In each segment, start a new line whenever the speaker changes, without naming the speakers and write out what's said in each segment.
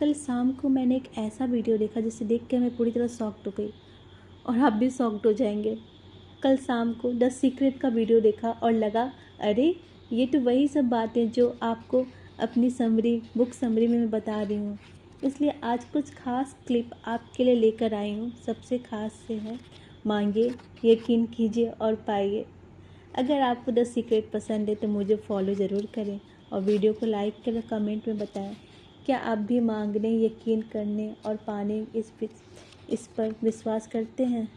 कल शाम को मैंने एक ऐसा वीडियो देखा जिसे देख के मैं पूरी तरह शॉक्ड हो गई और आप भी शॉक्ड हो जाएंगे। कल शाम को द सीक्रेट का वीडियो देखा और लगा अरे ये तो वही सब बातें जो आपको अपनी बुक समरी में मैं बता रही हूँ। इसलिए आज कुछ खास क्लिप आपके लिए लेकर आई हूँ। सबसे खास से है मांगिए, यकीन कीजिए और पाइए। अगर आपको द सीक्रेट पसंद है तो मुझे फॉलो ज़रूर करें और वीडियो को लाइक करें, कमेंट में बताएं क्या आप भी मांगने, यकीन करने और पाने इस पर विश्वास करते हैं।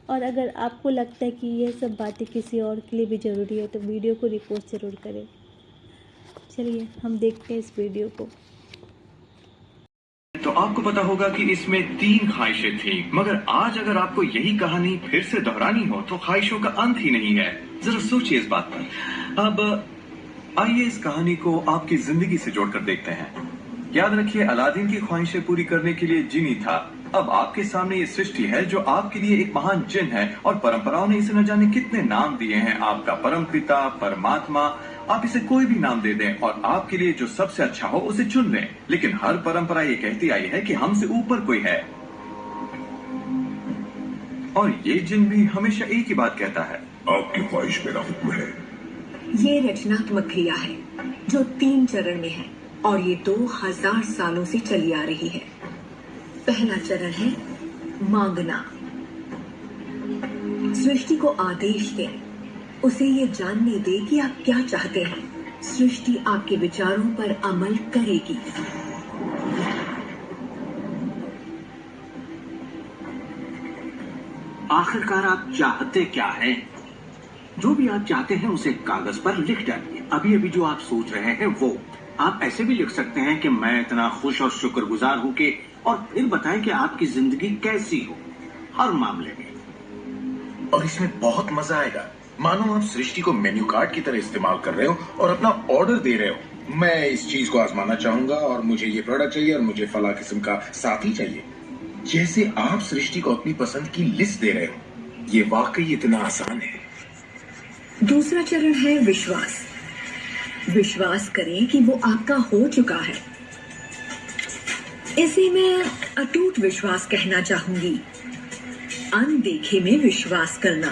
और अगर आपको लगता है कि ये सब बातें किसी और के लिए भी ज़रूरी है तो वीडियो को रिपोस्ट ज़रूर करें। चलिए हम देखते हैं इस वीडियो को।
तो आपको पता होगा कि इसमें 3 ख्वाहिशें थी, मगर आज अगर आपको यही कहानी फिर से दोहरानी हो तो ख्वाहिशों का अंत ही नहीं है। जरा सोचिए इस बात पर। अब आइए इस कहानी को आपकी जिंदगी से जोड़कर देखते हैं। याद रखिए, अलादीन की ख्वाहिशें पूरी करने के लिए जिनी था। अब आपके सामने ये सृष्टि है जो आपके लिए एक महान जिन है और परंपराओं ने इसे न जाने कितने नाम दिए हैं। आपका परम पिता, परमात्मा, आप इसे कोई भी नाम दे दें और आपके लिए जो सबसे अच्छा हो उसे चुन लें। लेकिन हर परंपरा ये कहती आई है कि हमसे ऊपर कोई है और ये जिन भी हमेशा एक ही बात कहता है,
आपकी ख्वाहिश मेरा हुक्म है।
ये रचनात्मक क्रिया है जो 3 चरण में है और ये 2000 सालों से चली आ रही है। पहला चरण है मांगना। सृष्टि को आदेश दें, उसे ये जानने दे कि आप क्या चाहते हैं। सृष्टि आपके विचारों पर अमल करेगी।
आखिरकार आप चाहते क्या हैं? जो भी आप चाहते हैं उसे कागज पर लिख डालिए। अभी अभी जो आप सोच रहे हैं वो आप ऐसे भी लिख सकते हैं कि मैं इतना खुश और शुक्रगुजार हूं कि, और फिर बताएं कि आपकी जिंदगी कैसी हो हर मामले में।
और इसमें बहुत मजा आएगा। मानो आप सृष्टि को मेन्यू कार्ड की तरह इस्तेमाल कर रहे हो और अपना ऑर्डर दे रहे हो। मैं इस चीज को आजमाना चाहूंगा और मुझे ये प्रोडक्ट चाहिए और मुझे फला किस्म का साथी चाहिए। जैसे आप सृष्टि को अपनी पसंद की लिस्ट दे रहे हो। ये वाकई इतना आसान है।
दूसरा चरण है विश्वास। विश्वास करें कि वो आपका हो चुका है। इसे मैं अटूट विश्वास कहना चाहूंगी। अनदेखे में विश्वास करना।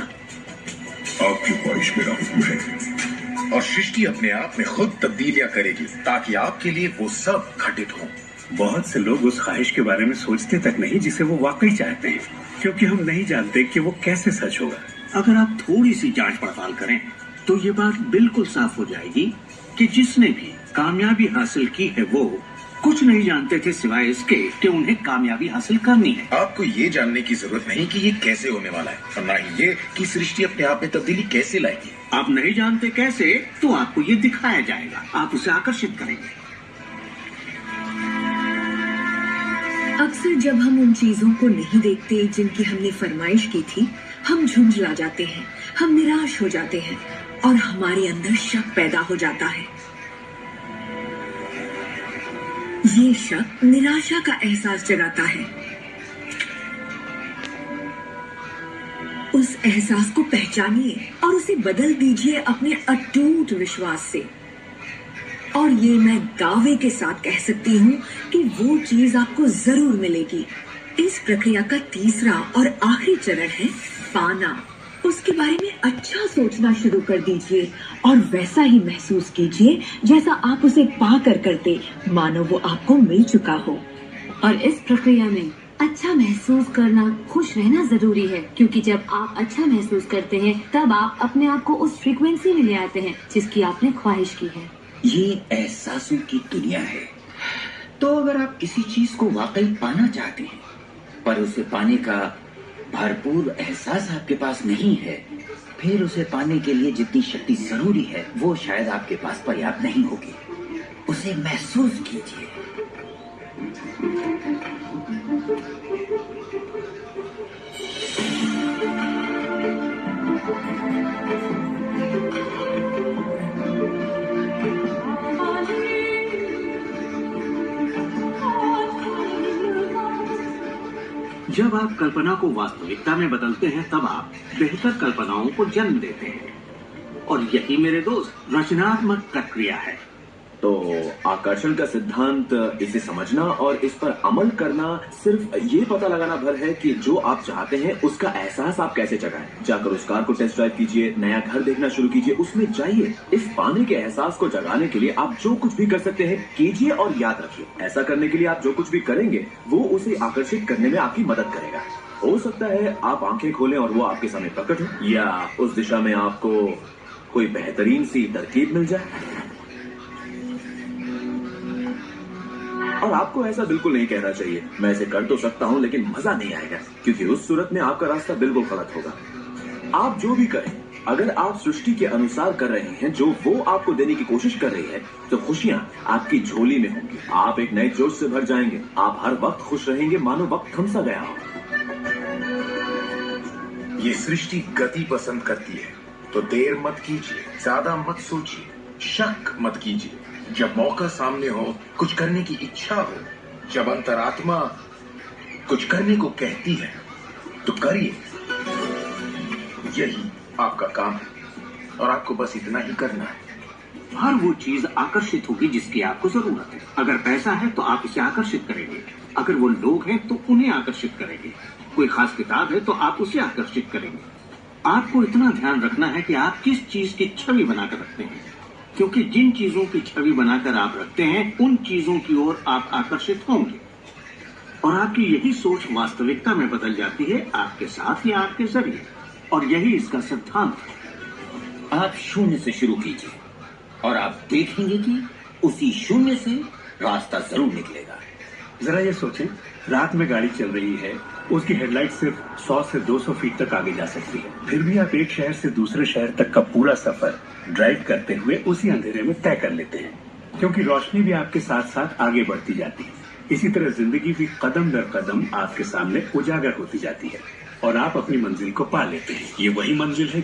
आपकी ख्वाहिश मेरा हुक्म है और सृष्टि अपने आप में खुद तब्दीलियां करेगी ताकि आपके लिए वो सब घटित हो।
बहुत से लोग उस ख्वाहिश के बारे में सोचते तक नहीं जिसे वो वाकई चाहते हैं, क्योंकि हम नहीं जानते कि वो कैसे सच होगा।
अगर आप थोड़ी सी जांच पड़ताल करें तो ये बात बिल्कुल साफ हो जाएगी कि जिसने भी कामयाबी हासिल की है वो कुछ नहीं जानते थे सिवाय इसके कि उन्हें कामयाबी हासिल करनी है।
आपको ये जानने की जरूरत नहीं कि ये कैसे होने वाला है और न ही ये कि सृष्टि अपने आप में तब्दीली कैसे लाएगी।
आप नहीं जानते कैसे, तो आपको ये दिखाया जाएगा। आप उसे आकर्षित करेंगे।
अक्सर जब हम उन चीजों को नहीं देखते जिनकी हमने फरमाइश की थी, हम झुंझला जाते हैं, हम निराश हो जाते हैं और हमारे अंदर शक पैदा हो जाता है। ये शक निराशा का एहसास जगाता है। उस एहसास को पहचानिए और उसे बदल दीजिए अपने अटूट विश्वास से। और ये मैं दावे के साथ कह सकती हूँ कि वो चीज आपको जरूर मिलेगी। इस प्रक्रिया का तीसरा और आखिरी चरण है पाना। उसके बारे में अच्छा सोचना शुरू कर दीजिए और वैसा ही महसूस कीजिए जैसा आप उसे पाकर करते, मानो वो आपको मिल चुका हो।
और इस प्रक्रिया में अच्छा महसूस करना, खुश रहना जरूरी है, क्योंकि जब आप अच्छा महसूस करते हैं तब आप अपने आप को उस फ्रीक्वेंसी में ले आते हैं जिसकी आपने ख्वाहिश की है।
ये एहसासों की दुनिया है। तो अगर आप किसी चीज को वाकई पाना चाहते हैं पर उसे पाने का भरपूर एहसास आपके पास नहीं है, फिर उसे पाने के लिए जितनी शक्ति जरूरी है वो शायद आपके पास पर्याप्त नहीं होगी। उसे महसूस कीजिए।
जब आप कल्पना को वास्तविकता में बदलते हैं तब आप बेहतर कल्पनाओं को जन्म देते हैं। और यही मेरे दोस्त रचनात्मक प्रक्रिया है।
तो आकर्षण का सिद्धांत, इसे समझना और इस पर अमल करना सिर्फ ये पता लगाना भर है कि जो आप चाहते हैं उसका एहसास आप कैसे जगाएं। जाकर उस कार को टेस्ट ड्राइव कीजिए, नया घर देखना शुरू कीजिए, उसमें जाइए। इस पाने के एहसास को जगाने के लिए आप जो कुछ भी कर सकते हैं कीजिए, और याद रखिए, ऐसा करने के लिए आप जो कुछ भी करेंगे वो उसे आकर्षित करने में आपकी मदद करेगा। हो सकता है आप आंखें खोलें और वो आपके सामने प्रकट हो, या उस दिशा में आपको कोई बेहतरीन सी तरकीब मिल जाए। और आपको ऐसा बिल्कुल नहीं कहना चाहिए, मैं इसे कर तो सकता हूं लेकिन मजा नहीं आएगा, क्योंकि उस सूरत में आपका रास्ता बिल्कुल गलत होगा। आप जो भी करें, अगर आप सृष्टि के अनुसार कर रहे हैं जो वो आपको देने की कोशिश कर रही है, तो खुशियां आपकी झोली में होंगी। आप एक नए जोश से भर जाएंगे। आप हर वक्त खुश रहेंगे, मानो वक्त थम सा गया हो।
ये सृष्टि गति पसंद करती है, तो देर मत कीजिए, ज्यादा मत सोचिए, शक मत कीजिए। जब मौका सामने हो, कुछ करने की इच्छा हो, जब अंतरात्मा कुछ करने को कहती है, तो करिए। यही आपका काम है, और आपको बस इतना ही करना है।
हर वो चीज आकर्षित होगी जिसकी आपको जरूरत है। अगर पैसा है तो आप इसे आकर्षित करेंगे, अगर वो लोग हैं तो उन्हें आकर्षित करेंगे, कोई खास किताब है तो आप उसे आकर्षित करेंगे। आपको इतना ध्यान रखना है कि आप किस चीज की छवि बनाकर रखते हैं, क्योंकि जिन चीजों की छवि बनाकर आप रखते हैं उन चीजों की ओर आप आकर्षित होंगे, और आपकी यही सोच वास्तविकता में बदल जाती है, आपके साथ या आपके जरिए। और यही इसका सिद्धांत है।
आप शून्य से शुरू कीजिए और आप देखेंगे कि उसी शून्य से रास्ता जरूर निकलेगा।
जरा ये सोचें, रात में गाड़ी चल रही है, उसकी हेडलाइट सिर्फ 100 से 200 फीट तक आगे जा सकती है, फिर भी आप एक शहर से दूसरे शहर तक का पूरा सफर ड्राइव करते हुए उसी अंधेरे में तय कर लेते हैं, क्योंकि रोशनी भी आपके साथ साथ आगे बढ़ती जाती है। इसी तरह जिंदगी भी कदम दर कदम आपके सामने उजागर होती जाती है और आप अपनी मंजिल को पा लेते हैं। ये वही मंजिल है